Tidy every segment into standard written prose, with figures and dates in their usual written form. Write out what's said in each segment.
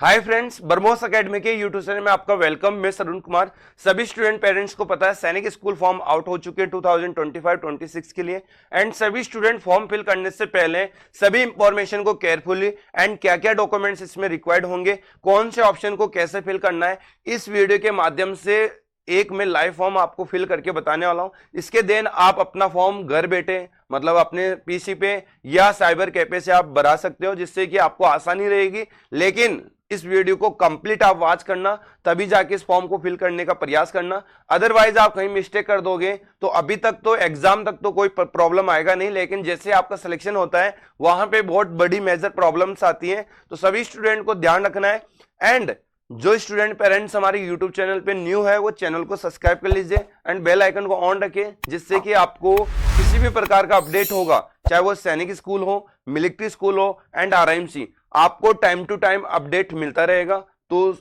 Hi friends, बरमोस academy के YouTube channel में आपका वेलकम। मैं अरुण कुमार। सभी स्टूडेंट पेरेंट्स को पता है सैनिक स्कूल फॉर्म आउट हो चुके हैं 2025-26 के लिए। एंड सभी स्टूडेंट फॉर्म फिल करने से पहले सभी इंफॉर्मेशन को केयरफुली एंड क्या क्या डॉक्यूमेंट्स इसमें रिक्वायर्ड होंगे, कौन से ऑप्शन को कैसे फिल करना है, इस वीडियो के माध्यम से एक मैं लाइव फॉर्म आपको फिल करके बताने वाला हूं। इसके देन आप अपना फॉर्म घर बैठे मतलब अपने पीसी पे या साइबर कैफे से आप भरा सकते हो, जिससे कि आपको आसानी रहेगी। लेकिन इस वीडियो को कंप्लीट आप वॉच करना, तभी जाके इस फॉर्म को फिल करने का प्रयास करना। अदरवाइज आप कहीं मिस्टेक कर दोगे तो अभी तक तो एग्जाम तक तो कोई प्रॉब्लम आएगा नहीं, लेकिन जैसे आपका सिलेक्शन होता है वहां पे बहुत बड़ी मेजर प्रॉब्लम्स आती हैं। तो सभी स्टूडेंट को ध्यान रखना है। एंड जो स्टूडेंट पेरेंट्स हमारे यूट्यूब चैनल पे न्यू है वो चैनल को सब्सक्राइब कर लीजिए एंड बेल आइकन को ऑन रखें, जिससे कि आपको किसी भी प्रकार का अपडेट होगा, चाहे वो सैनिक स्कूल हो, मिलिट्री स्कूल हो एंड आरआईएमसी, आपको टाइम टू टाइम अपडेट मिलता रहेगा। तो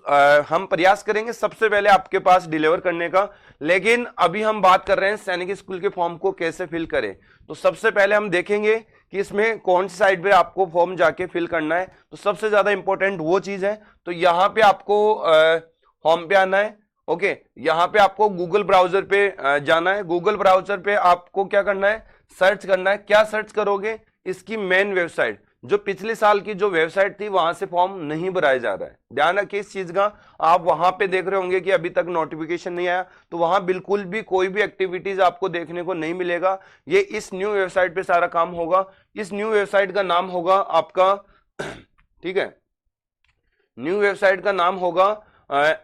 हम प्रयास करेंगे सबसे पहले आपके पास डिलीवर करने का। लेकिन अभी हम बात कर रहे हैं सैनिक स्कूल के फॉर्म को कैसे फिल करें। तो सबसे पहले हम देखेंगे कि इसमें कौन सी साइट पे आपको फॉर्म जाके फिल करना है। तो सबसे ज्यादा इंपॉर्टेंट वो चीज है, तो यहाँ पे आपको होम पे आना है। ओके, यहाँ पे आपको गूगल ब्राउजर पे जाना है। गूगल ब्राउजर पे आपको क्या करना है, सर्च करना है। क्या सर्च करोगे, इसकी मेन वेबसाइट, जो पिछले साल की जो वेबसाइट थी वहां से फॉर्म नहीं भराया जा रहा है। ध्यान रखिए इस चीज का। आप वहां पे देख रहे होंगे कि अभी तक नोटिफिकेशन नहीं आया, तो वहां बिल्कुल भी कोई भी एक्टिविटीज आपको देखने को नहीं मिलेगा। ये इस न्यू वेबसाइट पे सारा काम होगा। इस न्यू वेबसाइट का नाम होगा आपका ठीक है, न्यू वेबसाइट का नाम होगा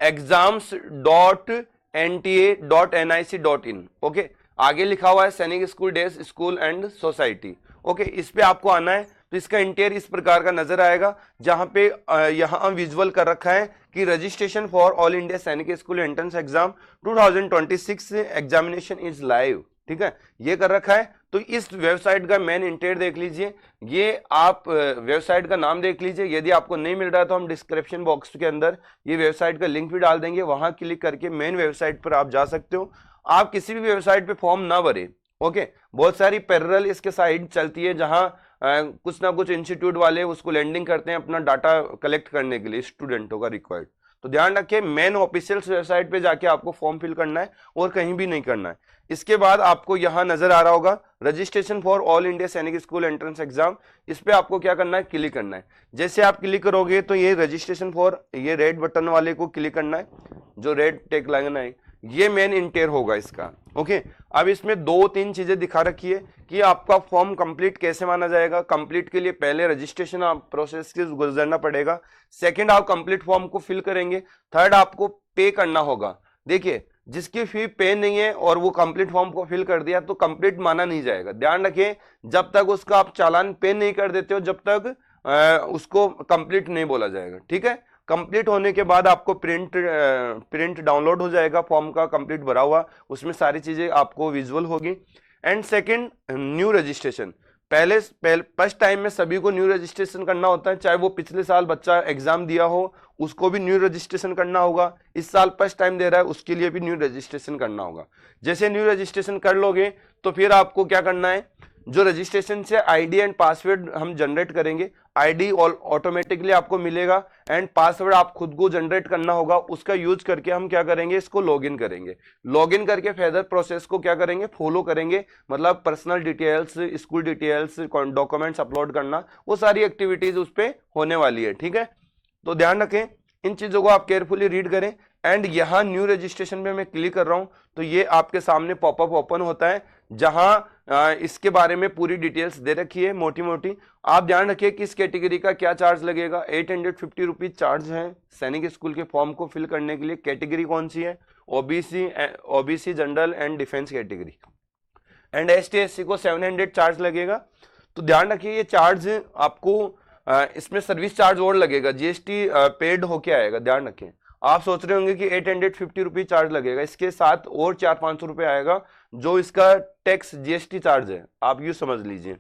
exams.nta.nic.in। ओके, आगे लिखा हुआ है सैनिक school days school and society. Okay, इस पे आपको आना है। तो इसका इंटीरियर इस प्रकार का नजर आएगा, जहां पे यहां विजुअल कर रखा है कि रजिस्ट्रेशन फॉर ऑल इंडिया सैनिक school entrance exam 2026 examination is live. ठीक है, ये कर रखा है। तो इस वेबसाइट का मेन इंटीरियर देख लीजिए, ये आप वेबसाइट का नाम देख लीजिए। यदि आपको नहीं मिल रहा है तो हम डिस्क्रिप्शन बॉक्स के अंदर ये वेबसाइट का लिंक भी डाल देंगे, वहां क्लिक करके मेन वेबसाइट पर आप जा सकते हो। आप किसी भी वेबसाइट पे फॉर्म ना भरे। ओके, बहुत सारी पैरेलल इसके साइड चलती है, जहां कुछ ना कुछ इंस्टीट्यूट वाले उसको लैंडिंग करते हैं अपना डाटा कलेक्ट करने के लिए स्टूडेंटों का रिक्वायर्ड। तो ध्यान रखिए, मेन ऑफिशियल वेबसाइट पे जाके आपको फॉर्म फिल करना है और कहीं भी नहीं करना है। इसके बाद आपको यहां नजर आ रहा होगा रजिस्ट्रेशन फॉर ऑल इंडिया सैनिक स्कूल एंट्रेंस एग्जाम। इस पे आपको क्या करना है, क्लिक करना है। जैसे आप क्लिक करोगे तो ये रजिस्ट्रेशन फॉर, ये रेड बटन वाले को क्लिक करना है, जो रेड टेक लगना है, ये मेन इंटीरियर होगा इसका। ओके, अब इसमें दो तीन चीजें दिखा रखी है कि आपका फॉर्म कंप्लीट कैसे माना जाएगा। कंप्लीट के लिए पहले रजिस्ट्रेशन आप प्रोसेस से गुजरना पड़ेगा। सेकंड, आप कंप्लीट फॉर्म को फिल करेंगे। थर्ड, आपको पे करना होगा। देखिए, जिसकी फी पे नहीं है और वो कंप्लीट फॉर्म को फिल कर दिया तो कंप्लीट माना नहीं जाएगा। ध्यान रखिए, जब तक उसका आप चालान पे नहीं कर देते हो, जब तक उसको कंप्लीट नहीं बोला जाएगा। ठीक है, कंप्लीट होने के बाद आपको प्रिंट डाउनलोड हो जाएगा फॉर्म का, कंप्लीट भरा हुआ, उसमें सारी चीजें आपको विजुअल होगी। And second, new registration. पहले फर्स्ट टाइम में सभी को न्यू रजिस्ट्रेशन करना होता है, चाहे वो पिछले साल बच्चा एग्जाम दिया हो उसको भी न्यू रजिस्ट्रेशन करना होगा, इस साल फर्स्ट टाइम दे रहा है उसके लिए भी न्यू रजिस्ट्रेशन करना होगा। जैसे न्यू रजिस्ट्रेशन कर लोगे तो फिर आपको क्या करना है, जो रजिस्ट्रेशन से आईडी एंड पासवर्ड हम जनरेट करेंगे, आईडी ऑटोमेटिकली आपको मिलेगा एंड पासवर्ड आप खुद को जनरेट करना होगा। उसका यूज करके हम क्या करेंगे, इसको लॉगिन करेंगे। लॉगिन करके फर्दर प्रोसेस को क्या करेंगे, फॉलो करेंगे। मतलब personal details, school details, documents upload करना, वो सारी एक्टिविटीज उस पर होने वाली है। ठीक है, तो ध्यान रखें, इन चीजों को आप केयरफुली रीड करें। एंड यहां न्यू रजिस्ट्रेशन पे मैं क्लिक कर रहा हूं तो ये आपके सामने पॉपअप ओपन होता है, जहां इसके बारे में पूरी डिटेल्स दे रखी है मोटी मोटी। आप ध्यान रखिए कि इस कैटेगरी का क्या चार्ज लगेगा। 850 रुपीज चार्ज है सैनिक स्कूल के फॉर्म को फिल करने के लिए। कैटेगरी कौन सी है, OBC general and defence category. And ST SC को 700 चार्ज लगेगा। तो ध्यान रखिए, ये चार्ज आपको इसमें सर्विस चार्ज और लगेगा, जीएसटी पेड होके आएगा। ध्यान रखें, आप सोच रहे होंगे कि 850 रुपीज चार्ज लगेगा, इसके साथ और 400-500 रुपये आएगा जो इसका टैक्स जीएसटी चार्ज है, आप यूं समझ लीजिए।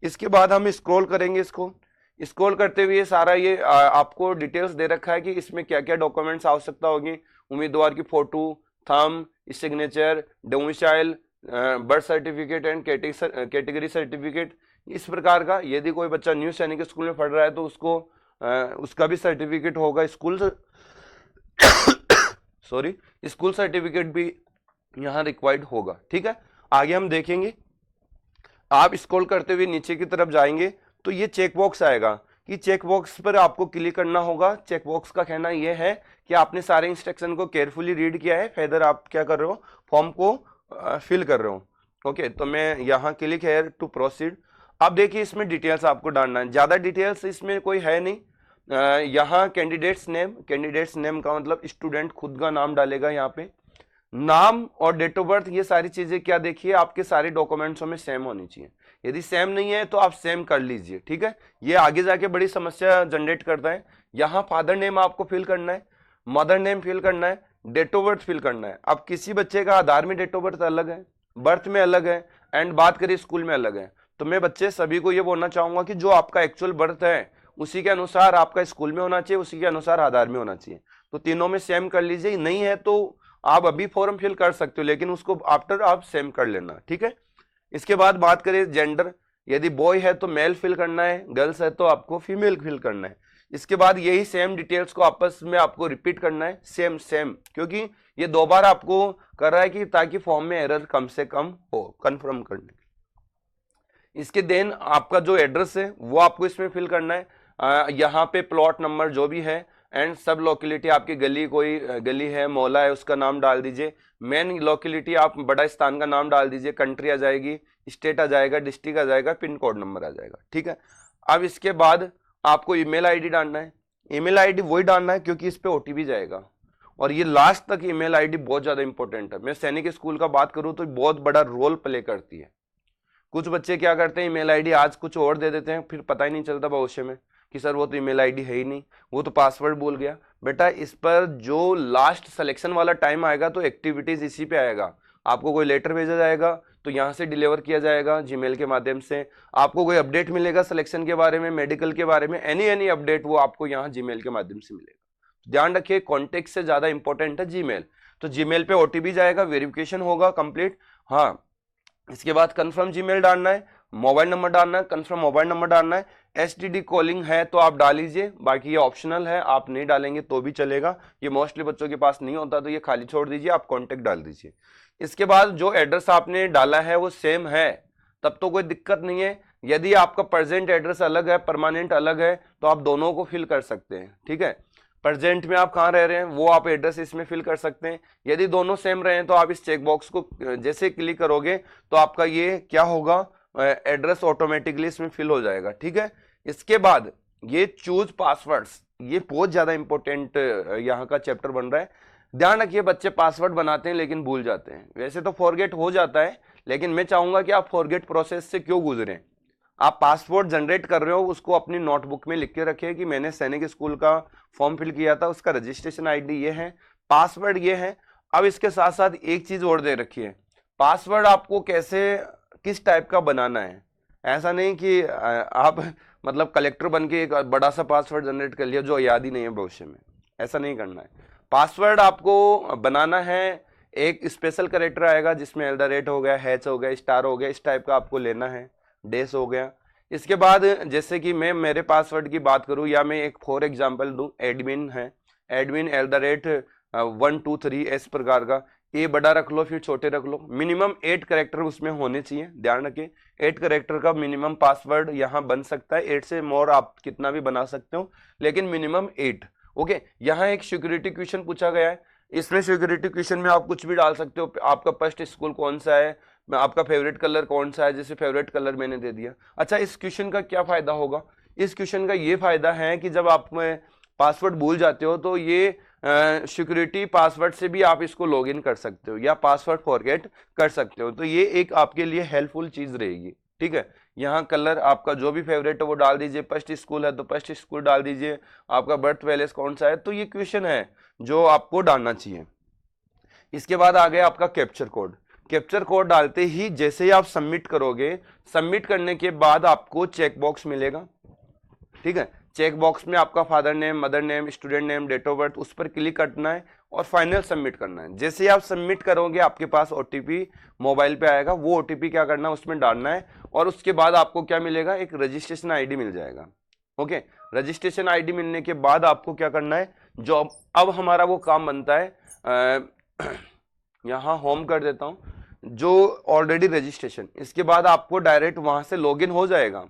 इसके बाद हम स्क्रॉल करेंगे, इसको स्क्रॉल करते हुए सारा ये आपको डिटेल्स दे रखा है कि इसमें क्या क्या डॉक्यूमेंट्स आवश्यकता होगी। उम्मीदवार की photo, thumb, signature, domicile, birth certificate and category certificate, इस प्रकार का। यदि कोई बच्चा न्यू सैनिक स्कूल में पढ़ रहा है तो उसको उसका भी सर्टिफिकेट होगा, स्कूल सॉरी स्कूल सर्टिफिकेट भी यहाँ रिक्वायर्ड होगा। ठीक है, आगे हम देखेंगे। आप स्क्रॉल करते हुए नीचे की तरफ जाएंगे तो ये चेक बॉक्स आएगा कि चेक बॉक्स पर आपको क्लिक करना होगा। चेक बॉक्स का कहना यह है कि आपने सारे इंस्ट्रक्शन को केयरफुली रीड किया है, फेदर आप क्या कर रहे हो, फॉर्म को फिल कर रहे हो। ओके, तो मैं यहाँ क्लिक है टू प्रोसीड। अब देखिए इसमें डिटेल्स आपको डालना है, ज्यादा डिटेल्स इसमें कोई है नहीं। यहाँ कैंडिडेट्स नेम का मतलब स्टूडेंट खुद का नाम डालेगा। यहाँ पे नाम और डेट ऑफ बर्थ, ये सारी चीजें क्या देखिए आपके सारे डॉक्यूमेंट्सों में सेम होनी चाहिए। यदि सेम नहीं है तो आप सेम कर लीजिए। ठीक है, ये आगे जाके बड़ी समस्या जनरेट करता है। यहाँ फादर नेम आपको फिल करना है, मदर नेम फिल करना है, डेट ऑफ बर्थ फिल करना है। अब किसी बच्चे का आधार में डेट ऑफ बर्थ अलग है, बर्थ में अलग है, एंड बात करें स्कूल में अलग है। तो मैं बच्चे सभी को ये बोलना चाहूंगा कि जो आपका एक्चुअल बर्थ है उसी के अनुसार आपका स्कूल में होना चाहिए, उसी के अनुसार आधार में होना चाहिए। तो तीनों में सेम कर लीजिए, नहीं है तो आप अभी फॉर्म फिल कर सकते हो, लेकिन उसको आफ्टर आप सेम कर लेना। ठीक है, इसके बाद बात करें जेंडर, यदि बॉय है तो मेल फिल करना है, गर्ल्स है तो आपको फीमेल फिल करना है। इसके बाद यही सेम डिटेल्स को आपस में आपको रिपीट करना है, सेम, क्योंकि ये 2 बार आपको कर रहा है कि ताकि फॉर्म में एरर कम से कम हो, कंफर्म करने। इसके देन आपका जो एड्रेस है वो आपको इसमें फिल करना है। यहाँ पे प्लॉट नंबर जो भी है, एंड सब लोकेलिटी आपकी गली, कोई गली है, मोहल्ला है, उसका नाम डाल दीजिए। मेन लोकेलिटी आप बड़ा स्थान का नाम डाल दीजिए, कंट्री आ जाएगी, स्टेट आ जाएगा, डिस्ट्रिक्ट आ जाएगा, पिन कोड नंबर आ जाएगा। ठीक है, अब इसके बाद आपको ईमेल आईडी डालना है। ईमेल आईडी वही डालना है क्योंकि इस पे ओटीपी जाएगा, और ये लास्ट तक ईमेल आईडी बहुत ज्यादा इंपॉर्टेंट है। मैं सैनिक स्कूल का बात करूं तो बहुत बड़ा रोल प्ले करती है। कुछ बच्चे क्या करते हैं, ईमेल आईडी आज कुछ और दे देते हैं, फिर पता ही नहीं चलता भविष्य में कि सर वो तो ईमेल आईडी है ही नहीं, वो तो पासवर्ड भूल गया। बेटा इस पर जो लास्ट सिलेक्शन वाला टाइम आएगा तो एक्टिविटीज इसी पे आएगा। आपको कोई लेटर भेजा जाएगा तो यहाँ से डिलीवर किया जाएगा जीमेल के माध्यम से। आपको कोई अपडेट मिलेगा सिलेक्शन के बारे में, मेडिकल के बारे में, एनी अपडेट वो आपको यहाँ जीमेल के माध्यम से मिलेगा। ध्यान रखिए कॉन्टेक्ट से ज्यादा इंपॉर्टेंट है जीमेल। तो जीमेल पे ओटीपी जाएगा, वेरिफिकेशन होगा कंप्लीट। हाँ, इसके बाद कंफर्म जीमेल डालना है, मोबाइल नंबर डालना है, कंफर्म मोबाइल नंबर डालना है। एसटीडी कॉलिंग है तो आप डाल लीजिए, बाकी ये ऑप्शनल है, आप नहीं डालेंगे तो भी चलेगा। ये मोस्टली बच्चों के पास नहीं होता तो ये खाली छोड़ दीजिए, आप कॉन्टेक्ट डाल दीजिए। इसके बाद जो एड्रेस आपने डाला है वो सेम है तब तो कोई दिक्कत नहीं है। यदि आपका प्रेजेंट एड्रेस अलग है, परमानेंट अलग है, तो आप दोनों को फिल कर सकते हैं। ठीक है, प्रेजेंट में आप कहाँ रह रहे हैं वो आप एड्रेस इसमें फिल कर सकते हैं। यदि दोनों सेम रहे तो आप इस चेक बॉक्स को जैसे क्लिक करोगे तो आपका ये क्या होगा, एड्रेस ऑटोमेटिकली इसमें फिल हो जाएगा। ठीक है, इसके बाद ये चूज पासवर्ड्स, ये बहुत ज्यादा इंपॉर्टेंट यहाँ का चैप्टर बन रहा है। ध्यान रखिए बच्चे पासवर्ड बनाते हैं लेकिन भूल जाते हैं। वैसे तो फॉरगेट हो जाता है, लेकिन मैं चाहूंगा कि आप फॉरगेट प्रोसेस से क्यों गुजरें। आप पासवर्ड जनरेट कर रहे हो उसको अपनी नोटबुक में लिख के रखिए कि मैंने सैनिक स्कूल का फॉर्म फिल किया था, उसका रजिस्ट्रेशन आईडी ये है, पासवर्ड ये है। अब इसके साथ साथ एक चीज और दे रखिए, पासवर्ड आपको कैसे किस टाइप का बनाना है। ऐसा नहीं कि आप मतलब कलेक्टर बन के एक बड़ा सा पासवर्ड जनरेट कर लिया जो याद ही नहीं है भविष्य में, ऐसा नहीं करना है। पासवर्ड आपको बनाना है, एक स्पेशल कैरेक्टर आएगा जिसमें एल द रेट हो गया, हैच हो गया, स्टार हो गया, इस टाइप का आपको लेना है, डेस हो गया। इसके बाद जैसे कि मैं मेरे पासवर्ड की बात करूं या मैं एक फॉर एग्जांपल दूं, एडमिन है, एडमिन एल द रेट 1 2 3 इस प्रकार का, ए बड़ा रख लो फिर छोटे रख लो, मिनिमम 8 कैरेक्टर उसमें होने चाहिए। ध्यान रखिए 8 कैरेक्टर का मिनिमम पासवर्ड यहाँ बन सकता है, 8 से मोर आप कितना भी बना सकते हो लेकिन मिनिमम 8। ओके, यहाँ एक सिक्योरिटी क्वेश्चन पूछा गया है, इसमें सिक्योरिटी क्वेश्चन में आप कुछ भी डाल सकते हो। आपका फर्स्ट स्कूल कौन सा है, आपका फेवरेट कलर कौन सा है, जैसे फेवरेट कलर मैंने दे दिया। अच्छा, इस क्वेश्चन का क्या फायदा होगा, इस क्वेश्चन का ये फायदा है कि जब आप पासवर्ड भूल जाते हो तो ये सिक्योरिटी पासवर्ड से भी आप इसको लॉगिन कर सकते हो या पासवर्ड फॉरगेट कर सकते हो, तो ये एक आपके लिए हेल्पफुल चीज रहेगी। ठीक है, यहाँ कलर आपका जो भी फेवरेट है वो डाल दीजिए, फर्स्ट स्कूल है तो फर्स्ट स्कूल डाल दीजिए, आपका बर्थ पैलेस कौन सा है, तो ये क्वेश्चन है जो आपको डालना चाहिए। इसके बाद आ गया आपका कैप्चर कोड। कैप्चर कोड डालते ही जैसे ही आप सबमिट करोगे, सबमिट करने के बाद आपको चेक बॉक्स मिलेगा। ठीक है, चेक बॉक्स में आपका father name, mother name, student name, date of birth, उस पर क्लिक करना है और फाइनल सबमिट करना है। जैसे ही आप सबमिट करोगे आपके पास ओटीपी मोबाइल पे आएगा, वो ओटीपी क्या करना है उसमें डालना है और उसके बाद आपको क्या मिलेगा, एक रजिस्ट्रेशन आईडी मिल जाएगा। ओके, रजिस्ट्रेशन आईडी मिलने के बाद आपको क्या करना है, जॉब, अब हमारा वो काम बनता है, यहाँ होम कर देता हूँ, जो ऑलरेडी रजिस्ट्रेशन, इसके बाद आपको डायरेक्ट वहां से लॉगिन हो जाएगा।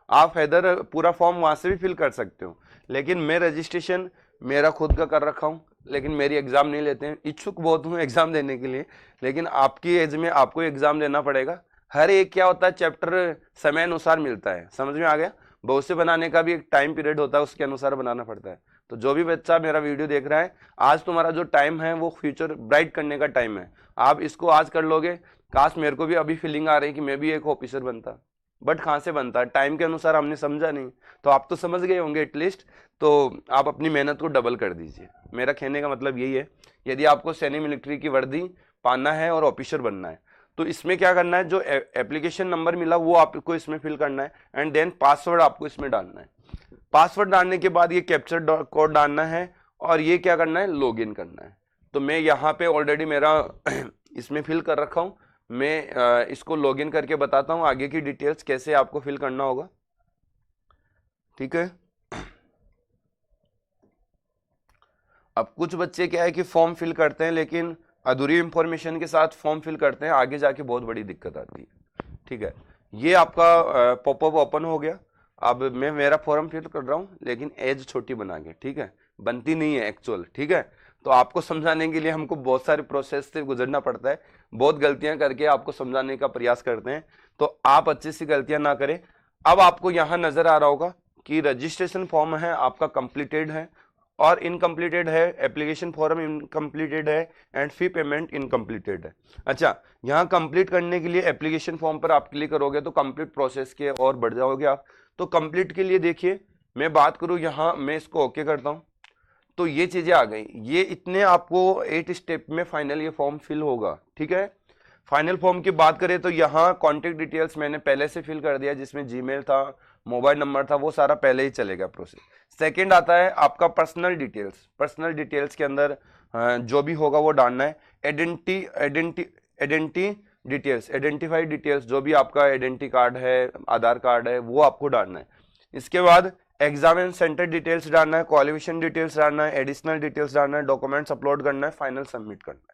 आप इधर पूरा फॉर्म वहां से भी फिल कर सकते हो, लेकिन मैं रजिस्ट्रेशन मेरा खुद का कर रखा हूँ, लेकिन मेरी एग्जाम नहीं लेते हैं। इच्छुक बहुत हूँ एग्जाम देने के लिए, लेकिन आपकी एज में आपको एग्जाम देना पड़ेगा। हर एक क्या होता है चैप्टर समय अनुसार मिलता है, समझ में आ गया। बहुत से बनाने का भी एक टाइम पीरियड होता है, उसके अनुसार बनाना पड़ता है। तो जो भी बच्चा मेरा वीडियो देख रहा है, आज तुम्हारा जो टाइम है वो फ्यूचर ब्राइट करने का टाइम है। आप इसको आज कर लोगे, काश मेरे को भी अभी फीलिंग आ रही कि मैं भी एक ऑफिसर बनता, बट कहाँ से बनता, टाइम के अनुसार हमने समझा नहीं। तो आप तो समझ गए होंगे एटलीस्ट, तो आप अपनी मेहनत को डबल कर दीजिए। मेरा कहने का मतलब यही है, यदि आपको सैनिक मिलिट्री की वर्दी पाना है और ऑफिसर बनना है, तो इसमें क्या करना है, जो एप्लीकेशन नंबर मिला वो आपको इसमें फिल करना है, एंड देन पासवर्ड आपको इसमें डालना है। पासवर्ड डालने के बाद ये कैप्चर कोड डालना है, और ये क्या करना है, लॉगिन करना है। तो मैं यहाँ पे ऑलरेडी मेरा इसमें फिल कर रखा हूँ, मैं इसको लॉगिन करके बताता हूँ आगे की डिटेल्स कैसे आपको फिल करना होगा, ठीक है। अब कुछ बच्चे क्या है कि फॉर्म फिल करते हैं, लेकिन अधूरी इंफॉर्मेशन के साथ फॉर्म फिल करते हैं, आगे जाके बहुत बड़ी दिक्कत आती है, ठीक है। ये आपका पॉपअप ओपन हो गया। अब मैं मेरा फॉर्म फिल कर रहा हूँ, लेकिन एज छोटी बना के, ठीक है, बनती नहीं है एक्चुअल, ठीक है। तो आपको समझाने के लिए हमको बहुत सारे प्रोसेस से गुजरना पड़ता है, बहुत गलतियां करके आपको समझाने का प्रयास करते हैं, तो आप अच्छी सी गलतियां ना करें। अब आपको यहाँ नजर आ रहा होगा कि रजिस्ट्रेशन फॉर्म है आपका कंप्लीटेड है, और इनकम्प्लीटेड है, एप्लीकेशन फॉर्म इनकम्प्लीटेड है, एंड फी पेमेंट इनकम्प्लीटेड है। अच्छा, यहाँ कंप्लीट करने के लिए एप्लीकेशन फॉर्म पर आप क्लिक करोगे तो कंप्लीट प्रोसेस के और बढ़ जाओगे आप। तो कंप्लीट के लिए देखिए, मैं बात करूँ यहाँ, मैं इसको ओके करता हूँ, तो ये चीजें आ गई। ये इतने आपको 8 स्टेप में फाइनल ये फॉर्म फिल होगा, ठीक है। फाइनल फॉर्म की बात करें तो यहाँ कॉन्टेक्ट डिटेल्स मैंने पहले से फिल कर दिया, जिसमें जीमेल था, मोबाइल नंबर था, वो सारा पहले ही चलेगा प्रोसेस। सेकंड आता है आपका पर्सनल डिटेल्स। पर्सनल डिटेल्स के अंदर जो भी होगा वो डालना है। आइडेंटिटी डिटेल्स, आइडेंटिफाइड डिटेल्स, जो भी आपका आइडेंटिटी कार्ड है, आधार कार्ड है, वो आपको डालना है। इसके बाद एग्जाम एंड सेंटर डिटेल्स डालना है, क्वालिफिकेशन डिटेल्स डालना है, एडिशनल डिटेल्स डालना है, डॉक्यूमेंट्स अपलोड करना है, फाइनल सबमिट करना है।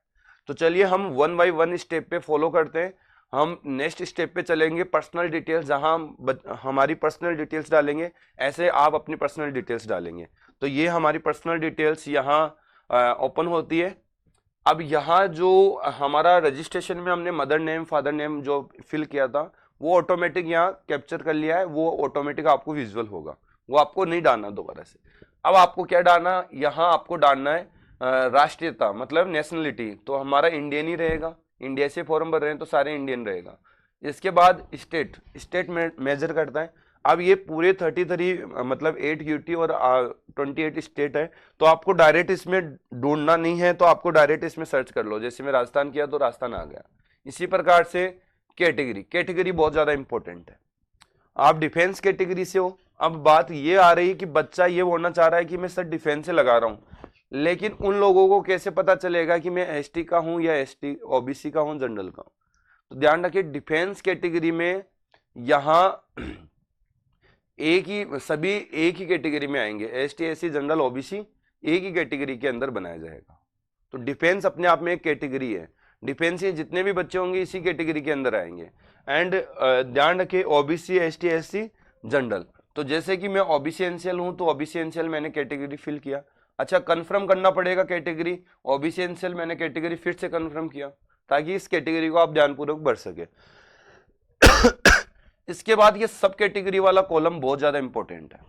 तो चलिए हम 1 बाय 1 स्टेप पे फॉलो करते हैं। हम नेक्स्ट स्टेप पे चलेंगे, पर्सनल डिटेल्स, जहां हम हमारी पर्सनल डिटेल्स डालेंगे, ऐसे आप अपनी पर्सनल डिटेल्स डालेंगे। तो ये हमारी पर्सनल डिटेल्स यहाँ ओपन होती है। अब यहाँ जो हमारा रजिस्ट्रेशन में हमने मदर नेम, फादर नेम जो फिल किया था, वो ऑटोमेटिक यहाँ कैप्चर कर लिया है, वो ऑटोमेटिक आपको विजुअल होगा, वो आपको नहीं डालना दोबारा से। अब आपको क्या डालना, यहाँ आपको डालना है राष्ट्रीयता, मतलब नेशनलिटी, तो हमारा इंडियन ही रहेगा, इंडिया से फॉर्म भर रहे हैं तो सारे इंडियन रहेगा। इसके बाद स्टेट, स्टेट में मेजर करता है। अब ये पूरे 33 मतलब 8 यूटी और 28 स्टेट है, तो आपको डायरेक्ट इसमें ढूंढना नहीं है, तो आपको डायरेक्ट इसमें सर्च कर लो। जैसे मैं राजस्थान किया तो राजस्थान आ गया। इसी प्रकार से कैटेगरी, कैटेगरी बहुत ज्यादा इंपॉर्टेंट है। आप डिफेंस कैटेगरी से हो, अब बात ये आ रही है कि बच्चा ये बोलना चाह रहा है कि मैं सर डिफेंस से लगा रहा हूं, लेकिन उन लोगों को कैसे पता चलेगा कि मैं एसटी का हूं या एसटी ओबीसी का हूं, जनरल का हूं। तो ध्यान रखिए, डिफेंस कैटेगरी में यहां एक ही, सभी एक ही कैटेगरी में आएंगे, एसटी एससी जनरल ओबीसी एक ही कैटेगरी के अंदर बनाया जाएगा। तो डिफेंस अपने आप में एक कैटेगरी है, डिफेंस के जितने भी बच्चे होंगे इसी कैटेगरी के अंदर आएंगे। एंड ध्यान रखिए, ओबीसी एसटी एससी जनरल, तो जैसे कि मैं ओबीसी एनसीएल हूं, तो ओबीसी एनसीएल मैंने कैटेगरी फिल किया। अच्छा, कंफर्म करना पड़ेगा कैटेगरी, ओबीसी एनसीएल मैंने कैटेगरी फिर से कंफर्म किया, ताकि इस कैटेगरी को आप ध्यानपूर्वक भर सके। इसके बाद ये सब कैटेगरी वाला कॉलम बहुत ज्यादा इंपॉर्टेंट है।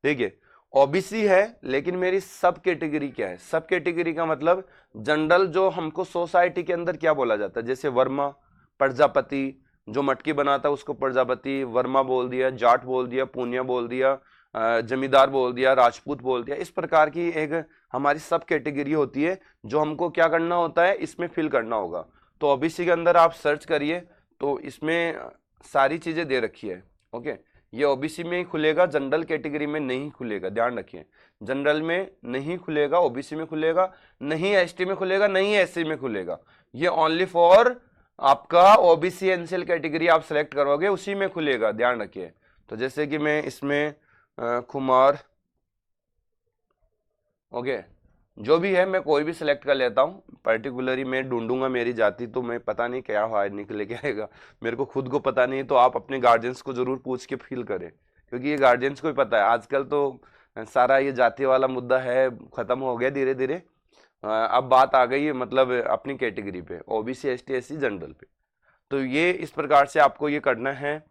देखिए, ओबीसी है, लेकिन मेरी सब कैटेगरी क्या है, सब कैटेगरी का मतलब जनरल, जो हमको सोसाइटी के अंदर क्या बोला जाता है, जैसे वर्मा, प्रजापति, जो मटकी बनाता है उसको प्रजापति, वर्मा बोल दिया, जाट बोल दिया, पूनिया बोल दिया, जमींदार बोल दिया, राजपूत बोल दिया। इस प्रकार की एक हमारी सब कैटेगरी होती है, जो हमको क्या करना होता है, इसमें फिल करना होगा। तो ओबीसी के अंदर आप सर्च करिए, तो इसमें सारी चीजें दे रखी है। ओके, ये ओबीसी में ही खुलेगा, जनरल कैटेगरी में नहीं खुलेगा, ध्यान रखिए, जनरल में नहीं खुलेगा, ओबीसी में खुलेगा नहीं, एसटी में खुलेगा नहीं, एससी में खुलेगा। ये ओनली फॉर आपका ओबीसी एनसीएल कैटेगरी आप सेलेक्ट करोगे उसी में खुलेगा, ध्यान रखिए। तो जैसे कि मैं इसमें कुमार, ओके। जो भी है मैं कोई भी सिलेक्ट कर लेता हूँ, पर्टिकुलरली मैं ढूंढूंगा मेरी जाति, तो मैं पता नहीं क्या हार निकले के आएगा, मेरे को खुद को पता नहीं, तो आप अपने गार्जियंस को जरूर पूछ के फील करें, क्योंकि ये गार्जियंस को ही पता है। आजकल तो सारा ये जाति वाला मुद्दा है, खत्म हो गया धीरे धीरे। अब बात आ गई है मतलब अपनी कैटेगरी पे, ओबीसी एसटी एससी जनरल पे। तो ये इस प्रकार से आपको ये करना है।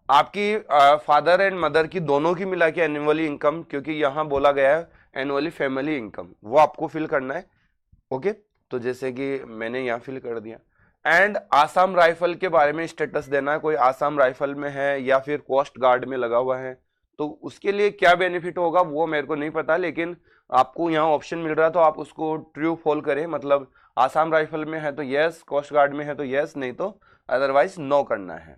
आपकी फादर एंड मदर की दोनों की मिला के एनुअली इनकम, क्योंकि यहाँ बोला गया है एनुअली फैमिली इनकम, वो आपको फिल करना है। ओके, तो जैसे कि मैंने यहाँ फिल कर दिया। एंड आसाम राइफल के बारे में स्टेटस देना है, कोई आसाम राइफल में है या फिर कोस्ट गार्ड में लगा हुआ है, तो उसके लिए क्या बेनिफिट होगा वो मेरे को नहीं पता, लेकिन आपको यहाँ ऑप्शन मिल रहा है तो आप उसको ट्रू फॉल करें। मतलब आसाम राइफल में है तो यस, कोस्ट गार्ड में है तो यस, नहीं तो अदरवाइज नो करना है।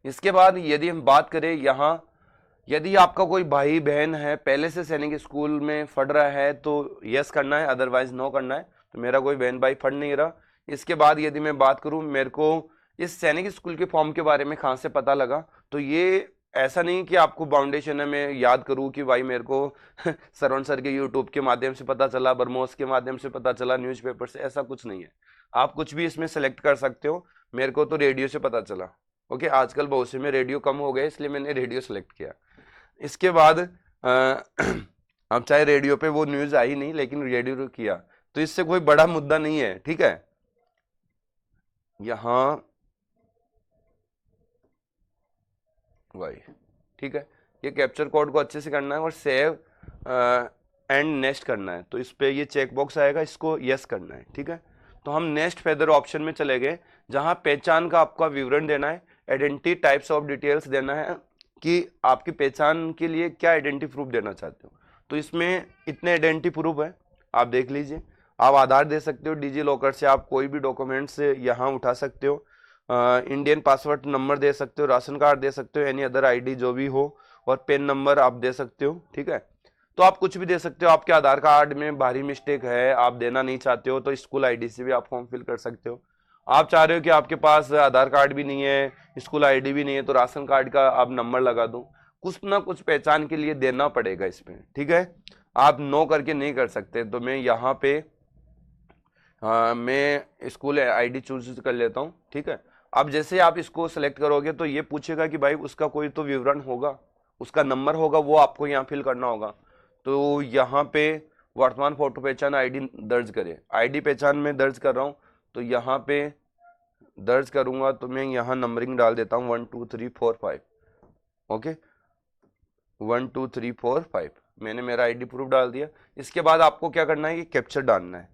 इसके बाद यदि हम बात करें यहाँ, यदि आपका कोई भाई बहन है पहले से सैनिक स्कूल में पढ़ रहा है तो यस करना है, अदरवाइज नो करना है। तो मेरा कोई बहन भाई पढ़ नहीं रहा। इसके बाद यदि मैं बात करूं मेरे को इस सैनिक स्कूल के फॉर्म के बारे में कहाँ से पता लगा, तो ये ऐसा नहीं कि आपको फाउंडेशन है मैं याद करूं कि भाई मेरे को सरवण सर के यूट्यूब के माध्यम से पता चला, बरमोस के माध्यम से पता चला, न्यूज़पेपर से, ऐसा कुछ नहीं है। आप कुछ भी इसमें सेलेक्ट कर सकते हो। मेरे को तो रेडियो से पता चला। ओके, आजकल बहुत से में रेडियो कम हो गए, इसलिए मैंने रेडियो सेलेक्ट किया। इसके बाद अब चाहे रेडियो पे वो न्यूज आई नहीं, लेकिन रेडियो किया, तो इससे कोई बड़ा मुद्दा नहीं है, ठीक है। यहां वही, ठीक है, ये कैप्चर कोड को अच्छे से करना है और सेव एंड नेक्स्ट करना है। तो इस पे ये चेक बॉक्स आएगा, इसको यस करना है, ठीक है। तो हम नेक्स्ट फेदर ऑप्शन में चले गए, जहां पहचान का आपका विवरण देना है, आइडेंटिटी टाइप्स ऑफ डिटेल्स देना है कि आपकी पहचान के लिए क्या आइडेंटिटी प्रूफ देना चाहते हो। तो इसमें इतने आइडेंटिटी प्रूफ है, आप देख लीजिए। आप आधार दे सकते हो, डिजी लॉकर से आप कोई भी डॉक्यूमेंट्स यहाँ उठा सकते हो, इंडियन पासवर्ड नंबर दे सकते हो, राशन कार्ड दे सकते हो, एनी अदर आईडी जो भी हो, और पेन नंबर आप दे सकते हो, ठीक है। तो आप कुछ भी दे सकते हो। आपके आधार कार्ड में भारी मिस्टेक है, आप देना नहीं चाहते हो, तो स्कूल आईडी से भी आप फॉर्म फिल कर सकते हो। आप चाह रहे हो कि आपके पास आधार कार्ड भी नहीं है, स्कूल आईडी भी नहीं है, तो राशन कार्ड का आप नंबर लगा दो। कुछ ना कुछ पहचान के लिए देना पड़ेगा इसमें, ठीक है। आप नो करके नहीं कर सकते। तो मैं यहाँ पे मैं स्कूल आईडी चूज कर लेता हूँ, ठीक है। अब जैसे आप इसको सेलेक्ट करोगे तो ये पूछेगा कि भाई उसका कोई तो विवरण होगा, उसका नंबर होगा, वो आपको यहाँ फिल करना होगा। तो यहाँ पे वर्तमान फोटो पहचान आईडी दर्ज करें, आईडी पहचान में दर्ज कर रहा हूँ, तो यहाँ पे दर्ज करूंगा तो मैं यहाँ नंबरिंग डाल देता हूँ 1 2 3 4 5। ओके, 1 2 3 4 5 मैंने मेरा आईडी प्रूफ डाल दिया। इसके बाद आपको क्या करना है, ये कैप्चर डालना है,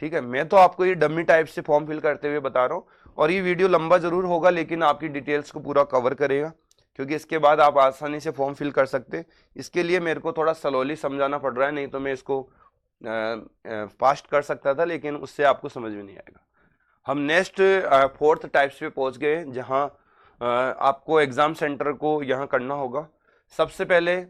ठीक है। मैं तो आपको ये डमी टाइप से फॉर्म फिल करते हुए बता रहा हूँ, और ये वीडियो लंबा जरूर होगा लेकिन आपकी डिटेल्स को पूरा कवर करेगा, क्योंकि इसके बाद आप आसानी से फॉर्म फिल कर सकते। इसके लिए मेरे को थोड़ा स्लोली समझाना पड़ रहा है, नहीं तो मैं इसको फास्ट कर सकता था, लेकिन उससे आपको समझ में नहीं आएगा। हम नेक्स्ट फोर्थ टाइप्स पे पहुंच गए, जहां आपको एग्जाम सेंटर को यहाँ करना होगा। सबसे पहले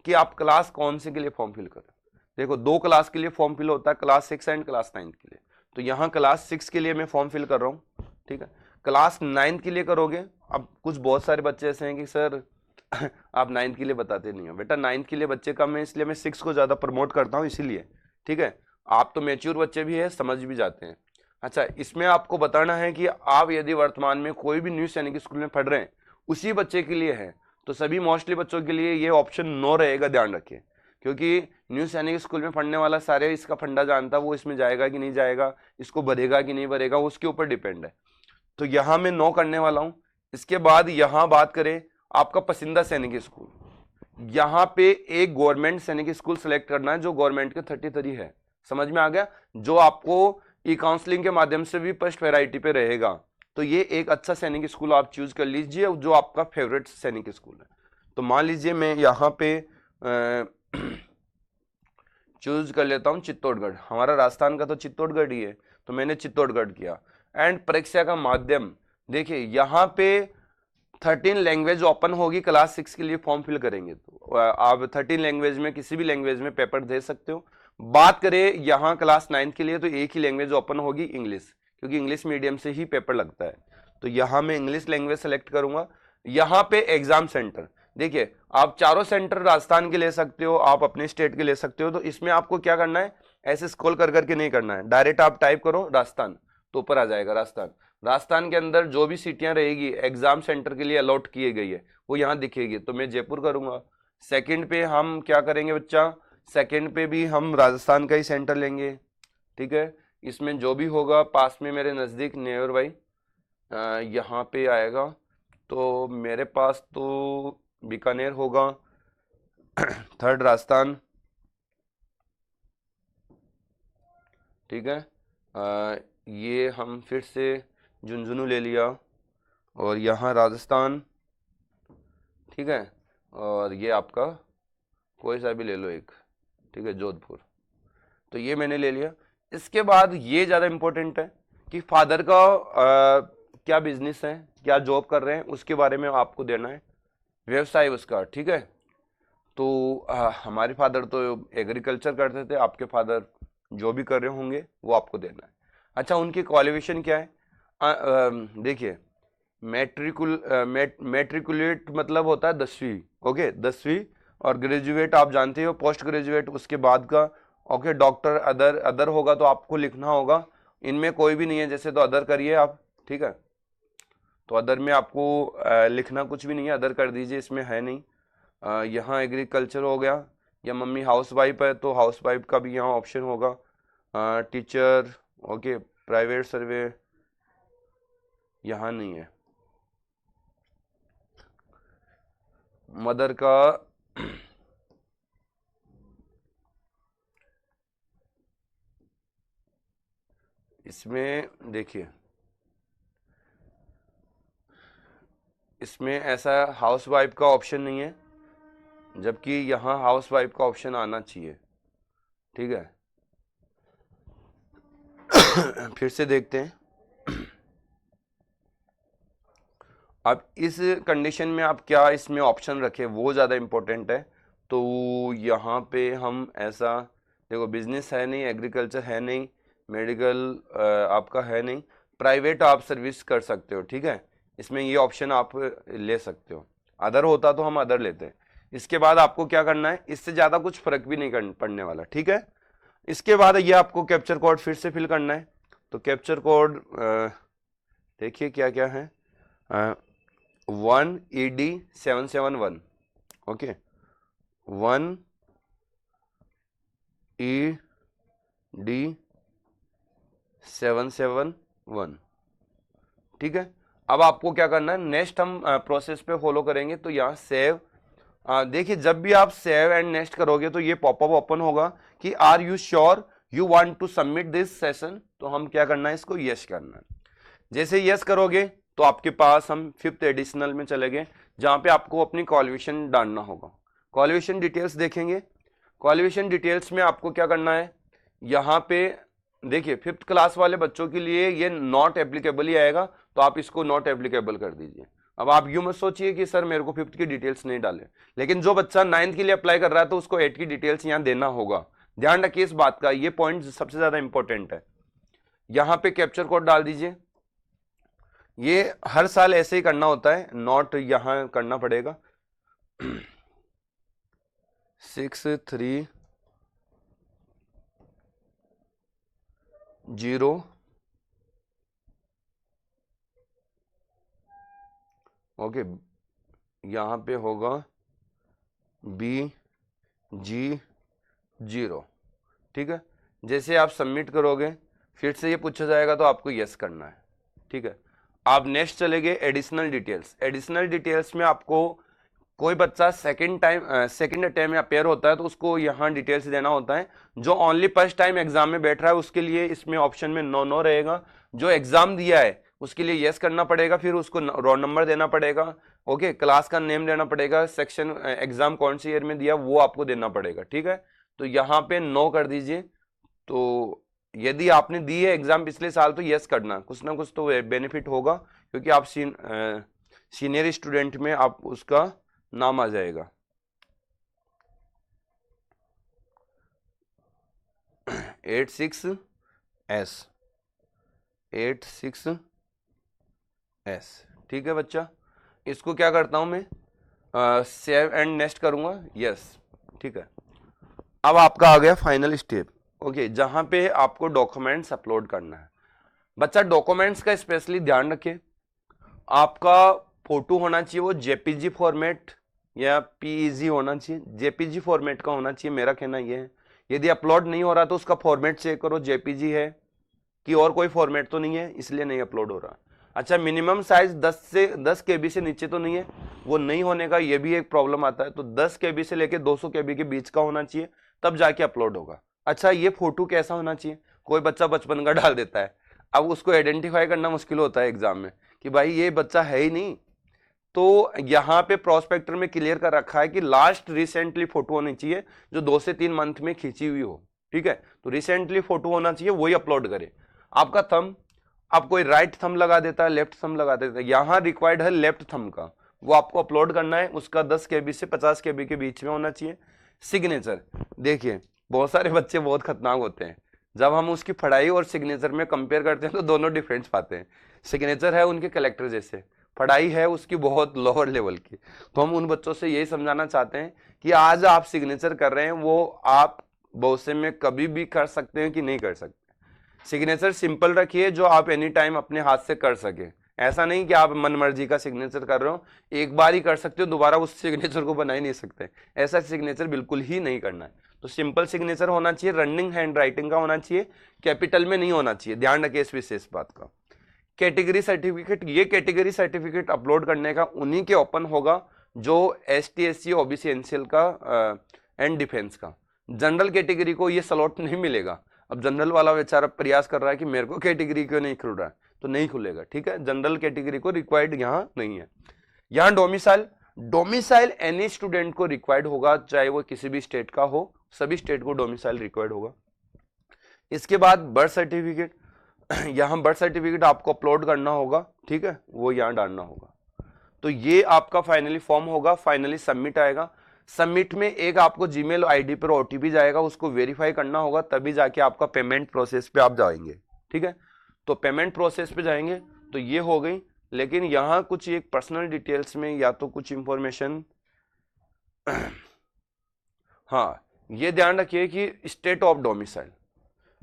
कि आप क्लास कौन से के लिए फॉर्म फिल करें। देखो, 2 क्लास के लिए फॉर्म फिल होता है, क्लास 6 एंड क्लास 9 के लिए। तो यहाँ क्लास 6 के लिए मैं फॉर्म फिल कर रहा हूँ, ठीक है। क्लास 9 के लिए करोगे, अब कुछ बहुत सारे बच्चे ऐसे हैं कि सर आप 9 के लिए बताते नहीं हो। बेटा 9 के लिए बच्चे कम है, इसलिए मैं 6 को ज़्यादा प्रमोट करता हूँ, इसीलिए, ठीक है। आप तो मैच्योर बच्चे भी है, समझ भी जाते हैं। अच्छा, इसमें आपको बताना है कि आप यदि वर्तमान में कोई भी न्यू सैनिक स्कूल में पढ़ रहे हैं, उसी बच्चे के लिए है, तो सभी मोस्टली बच्चों के लिए ये ऑप्शन नो रहेगा, ध्यान रखिए। क्योंकि न्यू सैनिक स्कूल में पढ़ने वाला सारे इसका फंडा जानता, वो इसमें जाएगा कि नहीं जाएगा, इसको भरेगा कि नहीं भरेगा, उसके ऊपर डिपेंड है। तो यहाँ मैं नो करने वाला हूँ। इसके बाद यहाँ बात करें आपका पसंदीदा सैनिक स्कूल, यहाँ पे एक गवर्नमेंट सैनिक स्कूल सेलेक्ट करना है जो गवर्नमेंट के 33 है। समझ में आ गया, जो आपको ई काउंसलिंग के माध्यम से भी फर्स्ट वैरायटी पे रहेगा। तो ये एक अच्छा सैनिक स्कूल आप चूज कर लीजिए जो आपका फेवरेट सैनिक स्कूल है। तो मान लीजिए मैं यहाँ पे चूज कर लेता हूँ चित्तौड़गढ़, हमारा राजस्थान का तो चित्तौड़गढ़ ही है, तो मैंने चित्तौड़गढ़ किया। एंड परीक्षा का माध्यम, देखिए यहाँ पे 13 लैंग्वेज ओपन होगी, क्लास 6 के लिए फॉर्म फिल करेंगे तो आप 13 लैंग्वेज में किसी भी लैंग्वेज में पेपर दे सकते हो। बात करें यहाँ क्लास 9 के लिए, तो एक ही लैंग्वेज ओपन होगी, इंग्लिश, क्योंकि इंग्लिश मीडियम से ही पेपर लगता है। तो यहाँ मैं इंग्लिश लैंग्वेज सेलेक्ट करूंगा। यहाँ पे एग्जाम सेंटर, देखिए आप चारों सेंटर राजस्थान के ले सकते हो, आप अपने स्टेट के ले सकते हो। तो इसमें आपको क्या करना है, ऐसे स्क्रॉल कर करके नहीं करना है, डायरेक्ट आप टाइप करो राजस्थान तो ऊपर आ जाएगा राजस्थान। राजस्थान के अंदर जो भी सीटियां रहेगी एग्जाम सेंटर के लिए अलॉट की गई है वो यहाँ दिखेगी। तो मैं जयपुर करूंगा। सेकंड पे हम क्या करेंगे बच्चा, सेकंड पे भी हम राजस्थान का ही सेंटर लेंगे, ठीक है। इसमें जो भी होगा पास में मेरे नज़दीक नियर बाई यहाँ पे आएगा। तो मेरे पास तो बीकानेर होगा, थर्ड राजस्थान, ठीक है। ये हम फिर से झुंझुनू ले लिया और यहाँ राजस्थान, ठीक है। और ये आपका कोई सा भी ले लो एक, ठीक है, जोधपुर। तो ये मैंने ले लिया। इसके बाद ये ज़्यादा इम्पोर्टेंट है कि फादर का क्या बिजनेस है, क्या जॉब कर रहे हैं, उसके बारे में आपको देना है, व्यवसाय उसका, ठीक है। तो हमारे फादर तो एग्रीकल्चर करते थे, आपके फादर जो भी कर रहे होंगे वो आपको देना है। अच्छा, उनकी क्वालिफिकेशन क्या है, देखिए मैट्रिकुलेट मतलब होता है 10वीं, ओके 10वीं। और ग्रेजुएट आप जानते हो, पोस्ट ग्रेजुएट उसके बाद का, ओके। डॉक्टर अदर, अदर होगा तो आपको लिखना होगा, इनमें कोई भी नहीं है जैसे, तो अदर करिए आप, ठीक है। तो अदर में आपको लिखना कुछ भी नहीं है, अदर कर दीजिए, इसमें है नहीं। यहाँ एग्रीकल्चर हो गया, या मम्मी हाउस वाइफ है तो हाउस वाइफ का भी यहाँ ऑप्शन होगा। टीचर, ओके, प्राइवेट सर्वे यहाँ नहीं है। मदर का इसमें देखिए, इसमें ऐसा हाउस वाइफ का ऑप्शन नहीं है, जबकि यहाँ हाउस वाइफ का ऑप्शन आना चाहिए, ठीक है। फिर से देखते हैं। अब इस कंडीशन में आप क्या इसमें ऑप्शन रखें वो ज़्यादा इम्पोर्टेंट है। तो यहाँ पे हम ऐसा, देखो बिजनेस है नहीं, एग्रीकल्चर है नहीं, मेडिकल आपका है नहीं, प्राइवेट आप सर्विस कर सकते हो, ठीक है। इसमें ये ऑप्शन आप ले सकते हो, अदर होता तो हम अदर लेते हैं। इसके बाद आपको क्या करना है, इससे ज़्यादा कुछ फर्क भी नहीं पड़ने वाला, ठीक है। इसके बाद ये आपको कैप्चर कोड फिर से फिल करना है। तो कैप्चर कोड देखिए क्या क्या है, 1ED771, ओके, 1ED771, ठीक है। अब आपको क्या करना है, नेक्स्ट हम प्रोसेस पे फॉलो करेंगे। तो यहाँ सेव, देखिए जब भी आप सेव एंड नेक्स्ट करोगे तो ये पॉपअप ओपन होगा कि are you sure you want to submit this session. तो हम क्या करना है, इसको यस करना है। जैसे यस करोगे तो आपके पास हम 5th एडिशनल में चले गए, जहां पे आपको अपनी क्वालिफिकेशन डालना होगा। क्वालिफिकेशन डिटेल्स देखेंगे। क्वालिफिकेशन डिटेल्स में आपको क्या करना है, यहाँ पे देखिए 5th क्लास वाले बच्चों के लिए ये नॉट एप्लीकेबल ही आएगा, तो आप इसको नॉट एप्लीकेबल कर दीजिए। अब आप यूं मत सोचिए कि सर मेरे को 5th की डिटेल्स नहीं डाले, लेकिन जो बच्चा 9th के लिए अप्लाई कर रहा है तो उसको 8 की डिटेल्स यहाँ देना होगा। ध्यान रखिए इस बात का, ये पॉइंट सबसे ज्यादा इंपॉर्टेंट है। यहाँ पे कैप्चर कोड डाल दीजिए। ये हर साल ऐसे ही करना होता है, नॉट यहाँ करना पड़ेगा। 63 0 ओके, यहाँ पे होगा BG0, ठीक है। जैसे आप सबमिट करोगे फिर से ये पूछा जाएगा तो आपको यस करना है, ठीक है। आप नेक्स्ट चले गए एडिशनल डिटेल्स। एडिशनल डिटेल्स में आपको कोई बच्चा सेकंड अटेम्प्ट में अपेयर होता है तो उसको यहाँ डिटेल्स देना होता है। जो ओनली फर्स्ट टाइम एग्जाम में बैठ रहा है उसके लिए इसमें ऑप्शन में नो नो रहेगा। जो एग्जाम दिया है उसके लिए यस करना पड़ेगा, फिर उसको रोल नंबर देना पड़ेगा, ओके, क्लास का नेम देना पड़ेगा, सेक्शन एग्जाम कौन सी ईयर में दिया वो आपको देना पड़ेगा, ठीक है। तो यहाँ पे नो कर दीजिए। तो यदि आपने दी है एग्जाम पिछले साल तो यस करना, कुछ ना कुछ तो बेनिफिट होगा, क्योंकि आप सीनियर स्टूडेंट में आप उसका नाम आ जाएगा। 86S, ठीक है बच्चा। इसको क्या करता हूं मैं, सेव एंड नेक्स्ट करूंगा, यस, ठीक है। अब आपका आ गया फाइनल स्टेप, ओके, जहां पे आपको डॉक्यूमेंट्स अपलोड करना है। बच्चा डॉक्यूमेंट्स का स्पेशली ध्यान रखिए, आपका फोटो होना चाहिए वो जेपीजी फॉर्मेट या पीईजी होना चाहिए, जेपीजी फॉर्मेट का होना चाहिए, मेरा कहना ये है। यदि अपलोड नहीं हो रहा तो उसका फॉर्मेट चेक करो, जेपीजी है कि और कोई फॉर्मेट तो नहीं है इसलिए नहीं अपलोड हो रहा। अच्छा, मिनिमम साइज 10 केबी से नीचे तो नहीं है, वो नहीं होने का ये भी एक प्रॉब्लम आता है, तो 10 केबी से लेके 200 केबी के बीच का होना चाहिए, तब जाके अपलोड होगा। अच्छा, ये फोटो कैसा होना चाहिए, कोई बच्चा 55 का डाल देता है, अब उसको आइडेंटिफाई करना मुश्किल होता है एग्जाम में कि भाई ये बच्चा है ही नहीं। तो यहाँ पे प्रोस्पेक्टर में क्लियर कर रखा है कि लास्ट रिसेंटली फोटो होनी चाहिए जो 2 से 3 मंथ में खींची हुई हो, ठीक है। तो रिसेंटली फोटो होना चाहिए, वही अपलोड करे। आपका थंब, आप कोई राइट थंब लगा देता है, लेफ्ट थंब लगा देता है, यहाँ रिक्वायर्ड है लेफ्ट थंब का, वो आपको अपलोड करना है, उसका 10 केबी से 50 केबी के बीच में होना चाहिए। सिग्नेचर, देखिए बहुत सारे बच्चे बहुत खतरनाक होते हैं, जब हम उसकी पढ़ाई और सिग्नेचर में कंपेयर करते हैं तो दोनों डिफरेंस पाते हैं। सिग्नेचर है उनके कलेक्टर जैसे, पढ़ाई है उसकी बहुत लोअर लेवल की। तो हम उन बच्चों से यही समझाना चाहते हैं कि आज आप सिग्नेचर कर रहे हैं वो आप भविष्य में कभी भी कर सकते हैं कि नहीं कर सकते। सिग्नेचर सिंपल रखिए जो आप एनी टाइम अपने हाथ से कर सके, ऐसा नहीं कि आप मनमर्जी का सिग्नेचर कर रहे हो, एक बार ही कर सकते हो, दोबारा उस सिग्नेचर को बना ही नहीं सकते, ऐसा सिग्नेचर बिल्कुल ही नहीं करना है। तो सिंपल सिग्नेचर होना चाहिए, रनिंग हैंड राइटिंग का होना चाहिए, कैपिटल में नहीं होना चाहिए, ध्यान रखिए इस विशेष बात का। कैटेगरी सर्टिफिकेट, ये कैटेगरी सर्टिफिकेट अपलोड करने का उन्हीं के ओपन होगा जो ST SC OBC NCL का एंड डिफेंस का। जनरल कैटेगरी को ये स्लॉट नहीं मिलेगा। अब जनरल वाला बेचारा प्रयास कर रहा है कि मेरे को कैटेगरी क्यों नहीं खुल रहा है, तो नहीं खुलेगा, ठीक है। जनरल कैटेगरी को रिक्वायर्ड यहाँ नहीं है। यहाँ डोमिसाइल, डोमिसाइल एनी स्टूडेंट को रिक्वायर्ड होगा, चाहे वो किसी भी स्टेट का हो, सभी स्टेट को डोमिसाइल रिक्वायर्ड होगा। इसके बाद बर्थ सर्टिफिकेट, यहाँ बर्थ सर्टिफिकेट आपको अपलोड करना होगा, ठीक है, वो यहाँ डालना होगा। तो ये आपका फाइनली फॉर्म होगा, फाइनली सबमिट आएगा। सबमिट में एक आपको जीमेल आईडी पर OTP जाएगा, उसको वेरीफाई करना होगा, तभी जाके आपका पेमेंट प्रोसेस पे आप जाएंगे, ठीक है। तो पेमेंट प्रोसेस पे जाएंगे तो ये हो गई, लेकिन यहाँ कुछ एक पर्सनल डिटेल्स में या तो कुछ इंफॉर्मेशन हाँ, ये ध्यान रखिए कि स्टेट ऑफ डोमिसाइल,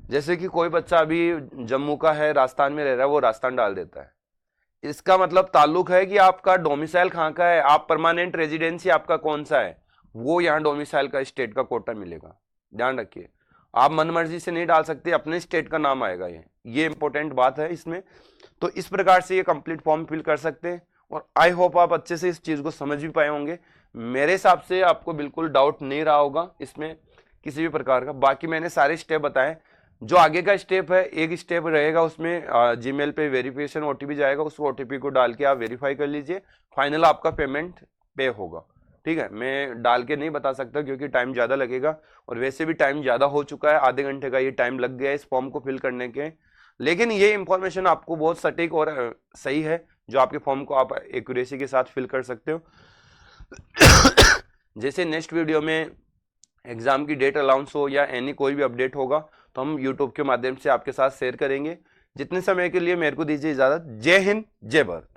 जैसे कि कोई बच्चा अभी जम्मू का है, राजस्थान में रह रहा है, वो राजस्थान डाल देता है, इसका मतलब ताल्लुक है कि आपका डोमिसाइल कहाँ का है, आप परमानेंट रेजिडेंसी आपका कौन सा है, वो यहाँ डोमिसाइल का स्टेट का कोटा मिलेगा। ध्यान रखिए, आप मनमर्जी से नहीं डाल सकते, अपने स्टेट का नाम आएगा, ये इंपॉर्टेंट बात है इसमें। तो इस प्रकार से ये कंप्लीट फॉर्म फिल कर सकते हैं, और आई होप आप अच्छे से इस चीज को समझ भी पाए होंगे। मेरे हिसाब से आपको बिल्कुल डाउट नहीं रहा होगा इसमें किसी भी प्रकार का। बाकी मैंने सारे स्टेप बताए, जो आगे का स्टेप है, एक स्टेप रहेगा उसमें जीमेल पे वेरिफिकेशन OTP जाएगा, उस OTP को डाल के आप वेरीफाई कर लीजिए, फाइनल आपका पेमेंट पे होगा, ठीक है। मैं डाल के नहीं बता सकता क्योंकि टाइम ज़्यादा लगेगा, और वैसे भी टाइम ज़्यादा हो चुका है, आधे घंटे का ये टाइम लग गया इस फॉर्म को फिल करने के। लेकिन ये इंफॉर्मेशन आपको बहुत सटीक और सही है, जो आपके फॉर्म को आप एक्यूरेसी के साथ फिल कर सकते हो। जैसे नेक्स्ट वीडियो में एग्जाम की डेट अनाउंस हो या एनी कोई भी अपडेट होगा तो हम यूट्यूब के माध्यम से आपके साथ शेयर करेंगे। जितने समय के लिए मेरे को दीजिए इजाजत। जय हिंद, जय भारत।